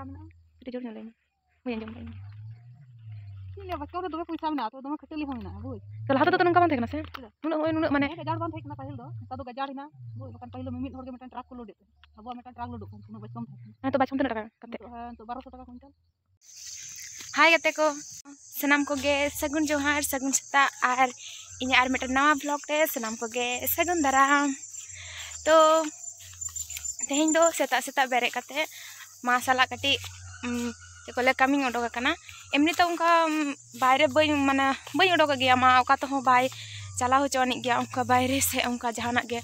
mena'a. Kita jauh nyalain. Mau yang jom. Ini Baskam udah dua puysa mena'a, tuh dua kecil hina, boy. Kalau hatu tuh nunggu bang tekan sih. Nunggu mana? Gajar bang tekan pahil do. Tadu gajar hina, boy. Bukan pahil mimit harga metan trak kulo deh. Abu metan trak kulo do. Kuno Baskam tekan. Nah tuh bacom tuh nak kate. Untuk baru 100 kuintal. Hai kate ko. Senam ko ge sagun johar sagun seta ar inya ar metan nawa vlog re senam ko ge sagun daram. To tehin do seta bere kate masalah kati Jekole kami ngodok kana emni to unka bayre bayi odok gaya ma oka to bay chala ho chonic gaya unka bayre se unka jahanak ge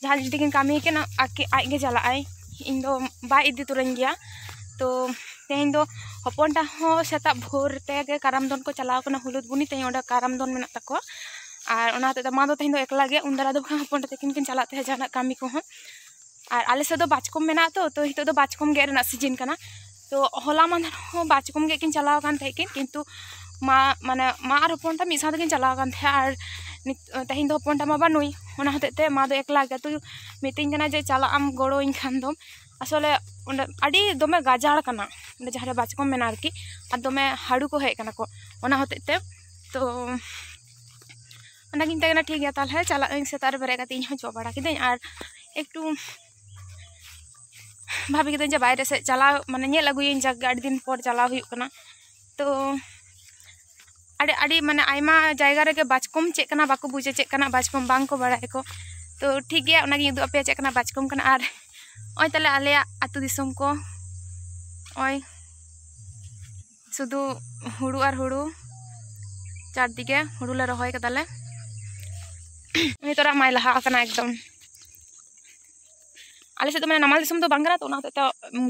jahan judi kin kami ken aki ai ge chala ai indo bay idi turen gaya to tehin do hopon ta ho seta bhor te ge karam don ko chala kana hulut buni te oda karam don menak tako ar ona te ma do tehin do ekla ge undara do hopon ta kin chala te jahanak kami ko ar ale se do bachkom mena to hito do bachkom ge rena season kana तो होला मानर हो बाचकम के किन चलाव कान थे किंतु माने मा आर हपन ता मिसा किन चलाव कान थे आर तहिन दो हपन ता मा बानुई ओना हते मा दो एकला गे तो मिटिंग कना जे चला आम गड़ो इन खान दो असले अडी दोमे गाजार कना जहारे बाचकम मेना आरकी आ दोमे हाडू को हे कना को ओना हते तो ओना किन तेना ठीक गया ताले चला इन सेतार बेरे गति इन जो बड़ा किदें आर एकटू भाभी के जे बाहर से चला माने नेल अगुइन जगह आड़ी दिन पर चला हुई कना तो आड़ी माने आयमा जायगा रे के बाचकम चेक कना बाको बुझे चेक कना बाचकम बांग को बड़ाय को तो ठीक गया ओना उदु अपे चेक कना बाचकम कना आर ओय तले आले आतु दिसम को ओय सुदु हुड़ू आर हुड़ू चार दिगे हुड़ू ले रहोय कदाले उनी तोरा माय लहा कना एकदम आले से तो मैं नमाल दिसम तो बांगरा तो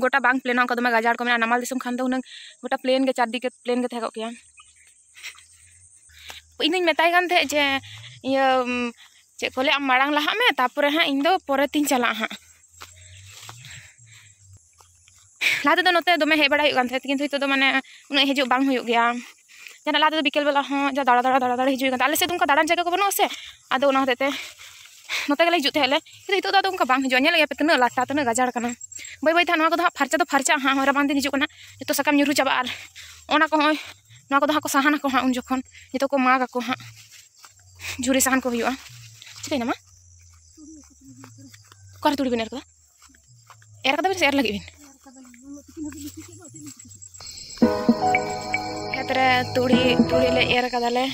गोटा बांग प्लेन का मैं गाजार को मैं नमाल दिसम खान दो गोटा प्लेन के चारदी के प्लेन के थे गया इन मेताय कान थे जे ये चे कोले आम मांग लहा में तापर हाँ इन दो परे तीन चला हाँ लाते तो नोते दमे हे बड़ा कान थे किंतु तो माने उन हिजु बांग हुई गया जना लाते तो बिकेल बेला हाँ जा दाड़ा हिजु कान आले से तुमका दाड़ान जगह को बनो से आदो ना होते नोते गले हिजुते हेले हितो तो उनका बांग हिजु नेल पे तना लाटा तना गाजार कना बै बै था को फारचा तो फारचा हाँ राबान दिन हिजु कना तो सकाम nyuruh चाबा आर ओना को होय ना को को साहाना को हाँ उन जखन नितो को मागा को हाँ झुरी साहान को हुआ चिकाय ना मा कर तुड़ी बिन एर कदा बिन शेयर लगी बिन खेतरे तुड़ी ले एर कदाले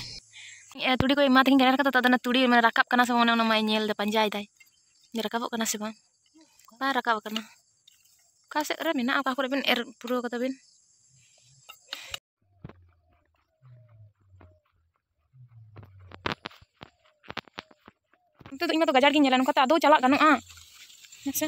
तुड़ी को इमा तकिन एर कदा तदना तुड़ी माने राकाब कना से ओना मा नेल दे पंजाय दाय ने राकाब कना से बा राकाब कना का से रे मेना का को बिन एर पुरो कदा बिन तो इमा तो गाजार की नेला नका आदो चला गानोआ से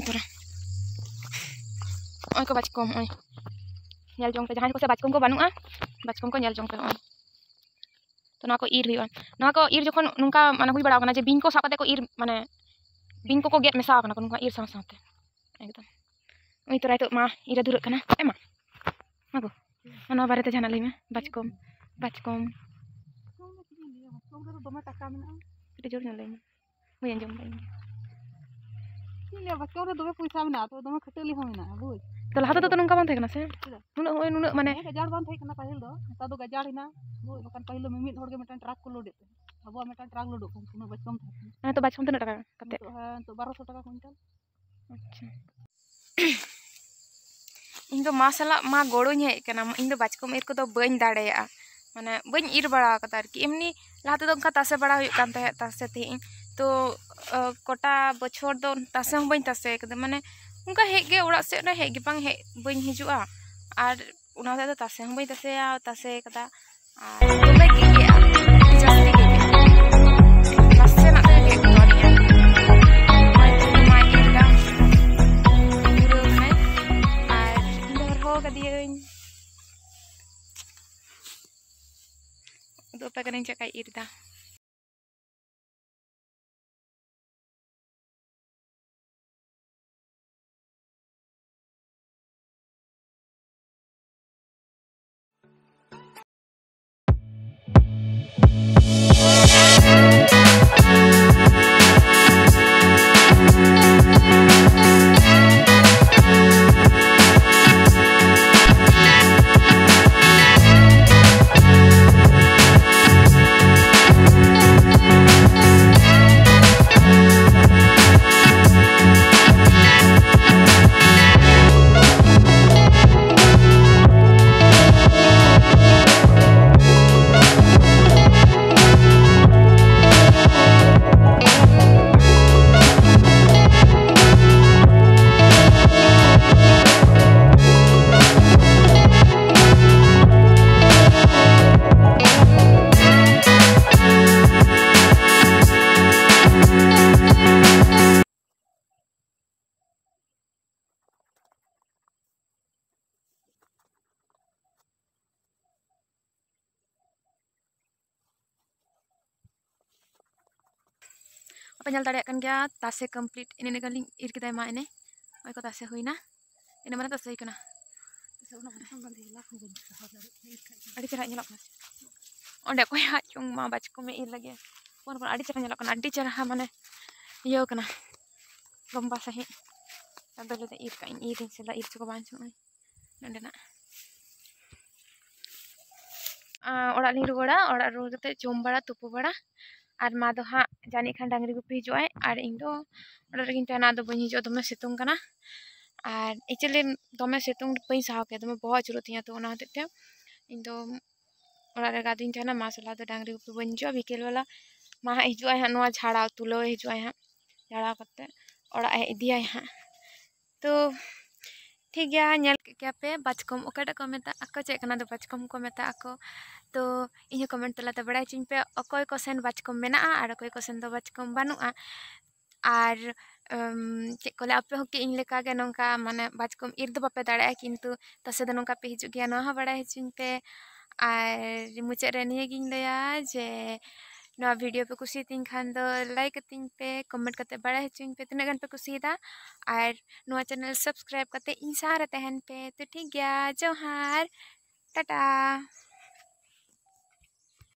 तोरा ओय को बाचकम ओय नेल जोंग पे जहां को से बाचकम को बानुआ बाचकम को नेल जोंग पे ओय तो ना को ईर हुआ ना को ईर जखन नुका माने हुई बड़ा कना जे बिन को सापते को ईर माने बिन को गेट मेसा कना को नुका ईर साथे एकदम ओय तोरा तो मा ईर धुर कना एमा मागो ओना बारे ते जाना लई में बाचकम दोमे टाका मेना kita jauh nyalain mau yang jom lain ini Baskam udah dua puysa mena'a, tuh dua kecil hina, boy. kalau hatu tuh nunggu bang tekan sih nunggu mana gajar bang tekan pahil do tadu gajar hina boy bukan pahil mimit harga metan trak kulo deh abu metan trak lo do kan kuno Baskam nah itu bacom tuh nak kate untuk 1200 টাকা kuintal अच्छा इन दो मासाला मा गोड़ो हे कना इन दो बाचकम एर को तो बइन दाड़ेया माने बइन ईर बड़ा कता आरकी एमनी लाते तो उनका तासे बड़ा हुई कान तासे थे तो कोटा बछोर दो तासे हम बइन तासे कदे माने उनका हे गे ओड़ा से ना हे गे बांग हे बइन हिजुआ आर उना दे तासे हम बइन तासे कदा आर दोमे गे जस्ती गे तासे ना गे तोनिया माय तो माय इरदा गुरु ने आर इंदर हो कदियन दो पे करें Chakai इरदा apa nyal tadi kan gaya tase complete ini negaling ir kita ma ini oi ko tase huina ini mana tase ikana adi cerah nyelok mas onde ko ya chung ma bach ko me ir lagi pon adi cerah nyelok kan adi cerah mane iyo kana lomba sahi ado le ir ka iring sela ir cukup banyak oi nande na orak ling rugoda orak rugo kate jom bada tupu bada ar ma do ha jani khan dangri gupi hijoi ar ing do orak regin tana do bani hijo dome situng kana R actually दमे सितुंग बई साव के दमे बहुत जरूरत है तो ना होते इन दो ओरा रे गादिन जाना मासला तो डांगरी को बन जो बिकेल वाला मा हिजुआ है नवा झाड़ा तुलो हिजुआ है झाड़ा करते ओरा इदिया है तो ठीक गया नेल क्या पे बाचकम ओकाटा को मेता अको चे कना दो बाचकम को मेता अको तो इन कमेंट तलाते बड़ाई चिन पे अकोय को सेन बाचकम मेना और अकोय को सेन दो बाचकम बानुआ और चेक को आपे होके इन लेका के नोंका माने बाचकम इर दो बापे दाड़ा किंतु तसे दो नोंका पे हिजु गया नहा बड़ा हिचिन पे और मुझे रेनिए गिन लया जे नवा वीडियो पे कुसी तीन खान दो लाइक तीन पे कमेंट करते बड़ा हिचिन पे तिना गन पे कुसी दा और नवा चैनल सब्सक्राइब करते इंसार तहन पे तो ठीक गया जोहार टाटा।